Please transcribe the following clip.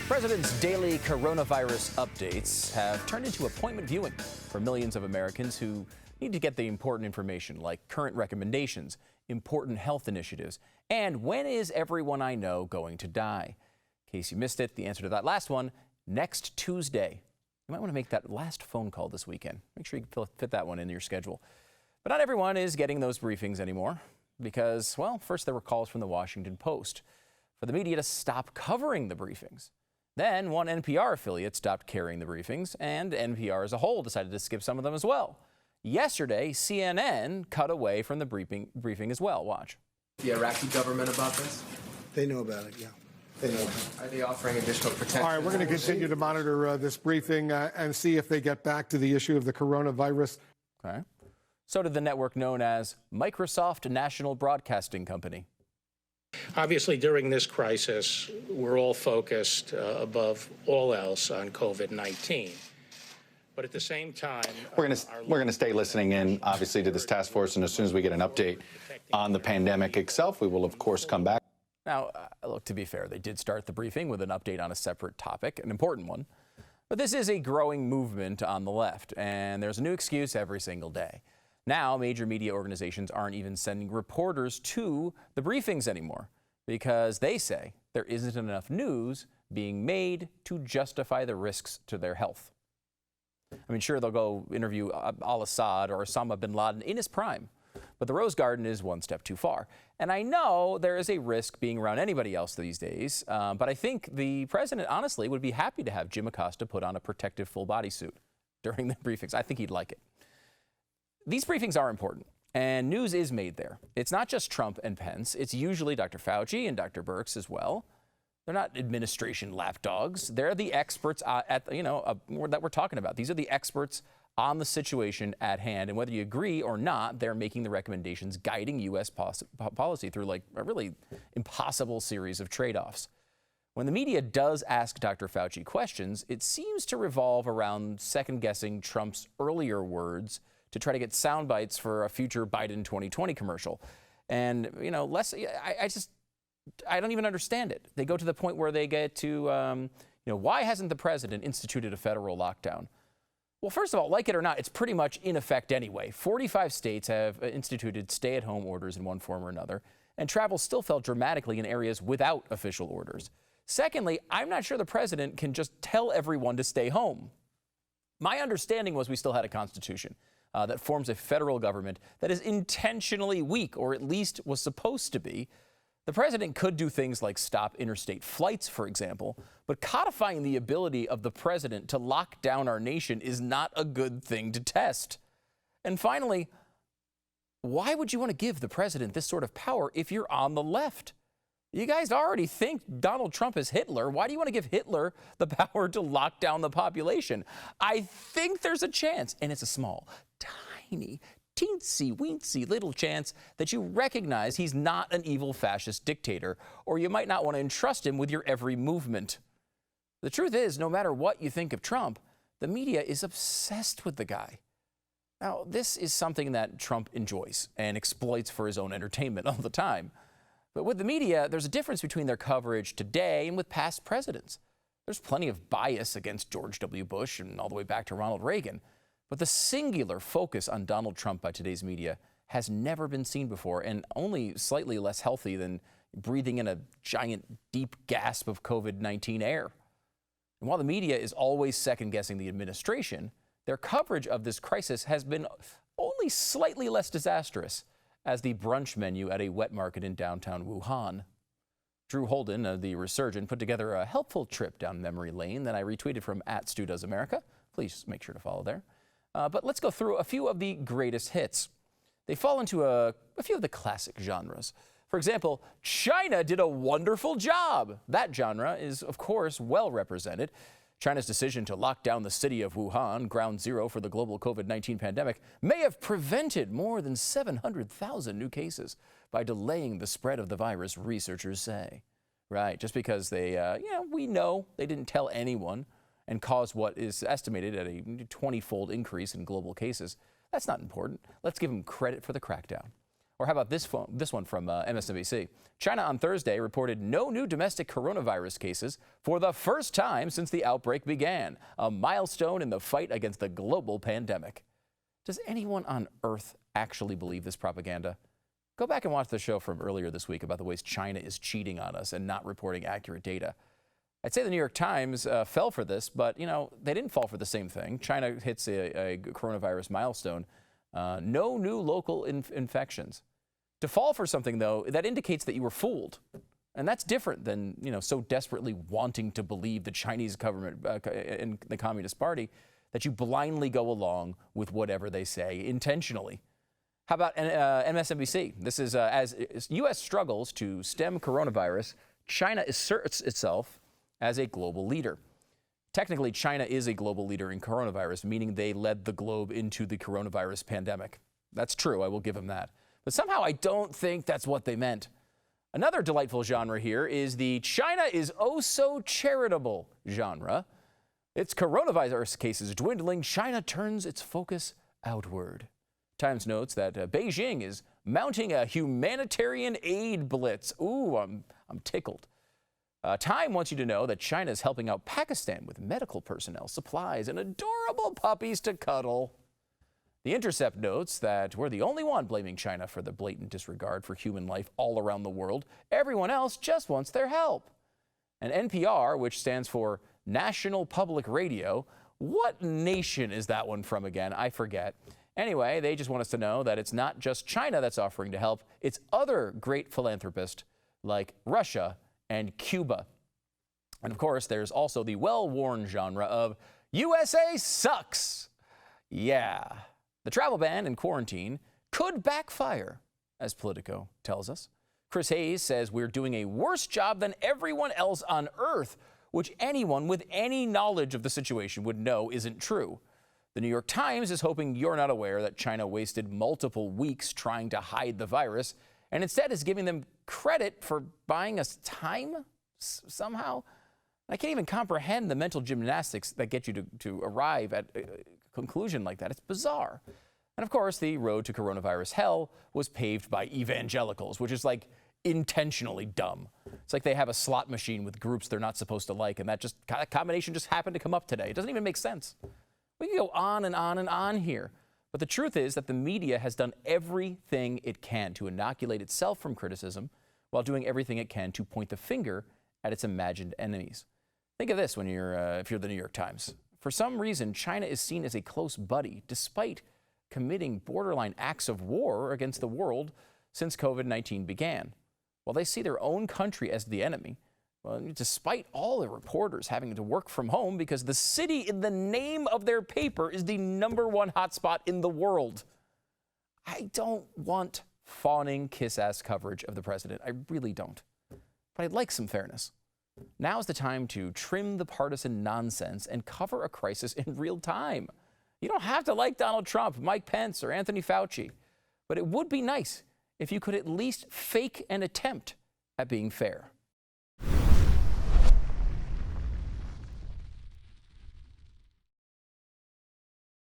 President's daily coronavirus updates have turned into appointment viewing for millions of Americans who need to get the important information like current recommendations, important health initiatives, and when is everyone I know going to die? In case you missed it, the answer to that last one, next Tuesday. You might want to make that last phone call this weekend. Make sure you fit that one in your schedule. But not everyone is getting those briefings anymore because, well, first there were calls from the Washington Post for the media to stop covering the briefings. Then one NPR affiliate stopped carrying the briefings, and NPR as a whole decided to skip some of them as well. Yesterday, CNN cut away from the briefing as well. Watch. The Iraqi government about this? They know about it, yeah. They know about it. Are they offering additional protection? All right, we're going to continue to monitor this briefing and see if they get back to the issue of the coronavirus. Okay. So did the network known as Microsoft National Broadcasting Company. Obviously, during this crisis, we're all focused above all else on COVID-19. But at the same time, we're going to stay listening in, obviously, to this task force. And as soon as we get an update on the pandemic itself, we will, of course, come back. Now, look, to be fair, they did start the briefing with an update on a separate topic, an important one. But this is a growing movement on the left, and there's a new excuse every single day. Now, major media organizations aren't even sending reporters to the briefings anymore because they say there isn't enough news being made to justify the risks to their health. I mean, sure, they'll go interview al-Assad or Osama bin Laden in his prime, but the Rose Garden is one step too far. And I know there is a risk being around anybody else these days, but I think the president, honestly, would be happy to have Jim Acosta put on a protective full body suit during the briefings. I think he'd like it. These briefings are important, and news is made there. It's not just Trump and Pence. It's usually Dr. Fauci and Dr. Birx as well. They're not administration lapdogs. They're the experts that we're talking about. These are the experts on the situation at hand, and whether you agree or not, they're making the recommendations guiding U.S. policy through like a really impossible series of trade-offs. When the media does ask Dr. Fauci questions, it seems to revolve around second-guessing Trump's earlier words to try to get sound bites for a future Biden 2020 commercial. And, I don't even understand it. They go to the point where they get to, why hasn't the president instituted a federal lockdown? Well, first of all, like it or not, it's pretty much in effect anyway. 45 states have instituted stay-at-home orders in one form or another, and travel still fell dramatically in areas without official orders. Secondly, I'm not sure the president can just tell everyone to stay home. My understanding was we still had a constitution that forms a federal government that is intentionally weak, or at least was supposed to be. The president could do things like stop interstate flights, for example, but codifying the ability of the president to lock down our nation is not a good thing to test. And finally, why would you want to give the president this sort of power if you're on the left? You guys already think Donald Trump is Hitler. Why do you want to give Hitler the power to lock down the population? I think there's a chance, and it's a small, tiny, teensy-weensy little chance that you recognize he's not an evil fascist dictator, or you might not want to entrust him with your every movement. The truth is, no matter what you think of Trump, the media is obsessed with the guy. Now, this is something that Trump enjoys and exploits for his own entertainment all the time. But with the media, there's a difference between their coverage today and with past presidents. There's plenty of bias against George W. Bush and all the way back to Ronald Reagan. But the singular focus on Donald Trump by today's media has never been seen before, and only slightly less healthy than breathing in a giant, deep gasp of COVID-19 air. And while the media is always second-guessing the administration, their coverage of this crisis has been only slightly less disastrous as the brunch menu at a wet market in downtown Wuhan. Drew Holden, the resurgent, put together a helpful trip down memory lane that I retweeted from @StuDoesAmerica. Please make sure to follow there. But let's go through a few of the greatest hits. They fall into a few of the classic genres. For example, China did a wonderful job. That genre is, of course, well represented. China's decision to lock down the city of Wuhan, ground zero for the global COVID-19 pandemic, may have prevented more than 700,000 new cases by delaying the spread of the virus, researchers say. Right, just because they, we know they didn't tell anyone and caused what is estimated at a 20-fold increase in global cases. That's not important. Let's give them credit for the crackdown. Or how about this one from MSNBC? China on Thursday reported no new domestic coronavirus cases for the first time since the outbreak began, a milestone in the fight against the global pandemic. Does anyone on Earth actually believe this propaganda? Go back and watch the show from earlier this week about the ways China is cheating on us and not reporting accurate data. I'd say the New York Times fell for this, but, they didn't fall for the same thing. China hits a coronavirus milestone. No new local infections. To fall for something, though, that indicates that you were fooled. And that's different than, so desperately wanting to believe the Chinese government and the Communist Party that you blindly go along with whatever they say intentionally. How about MSNBC? This is as U.S. struggles to stem coronavirus, China asserts itself as a global leader. Technically, China is a global leader in coronavirus, meaning they led the globe into the coronavirus pandemic. That's true, I will give them that. But somehow I don't think that's what they meant. Another delightful genre here is the China is oh so charitable genre. Its coronavirus cases dwindling, China turns its focus outward. Times notes that Beijing is mounting a humanitarian aid blitz. Ooh, I'm tickled. Time wants you to know that China is helping out Pakistan with medical personnel, supplies, and adorable puppies to cuddle. The Intercept notes that we're the only one blaming China for the blatant disregard for human life all around the world. Everyone else just wants their help. And NPR, which stands for National Public Radio, what nation is that one from again? I forget. Anyway, they just want us to know that it's not just China that's offering to help. It's other great philanthropists like Russia and Cuba. And of course, there's also the well-worn genre of USA sucks. Yeah. The travel ban and quarantine could backfire, as Politico tells us. Chris Hayes says we're doing a worse job than everyone else on Earth, which anyone with any knowledge of the situation would know isn't true. The New York Times is hoping you're not aware that China wasted multiple weeks trying to hide the virus and instead is giving them credit for buying us time somehow. I can't even comprehend the mental gymnastics that get you to arrive at a conclusion like that. It's bizarre. And of course, the road to coronavirus hell was paved by evangelicals, which is like intentionally dumb. It's like they have a slot machine with groups they're not supposed to like, and that combination just happened to come up today. It doesn't even make sense. We can go on and on and on here. But the truth is that the media has done everything it can to inoculate itself from criticism while doing everything it can to point the finger at its imagined enemies. Think of this when if you're the New York Times. For some reason, China is seen as a close buddy, despite committing borderline acts of war against the world since COVID-19 began. While they see their own country as the enemy, well, despite all the reporters having to work from home because the city in the name of their paper is the #1 hotspot in the world. I don't want fawning kiss-ass coverage of the president. I really don't. But I'd like some fairness. Now's the time to trim the partisan nonsense and cover a crisis in real time. You don't have to like Donald Trump, Mike Pence, or Anthony Fauci. But it would be nice if you could at least fake an attempt at being fair.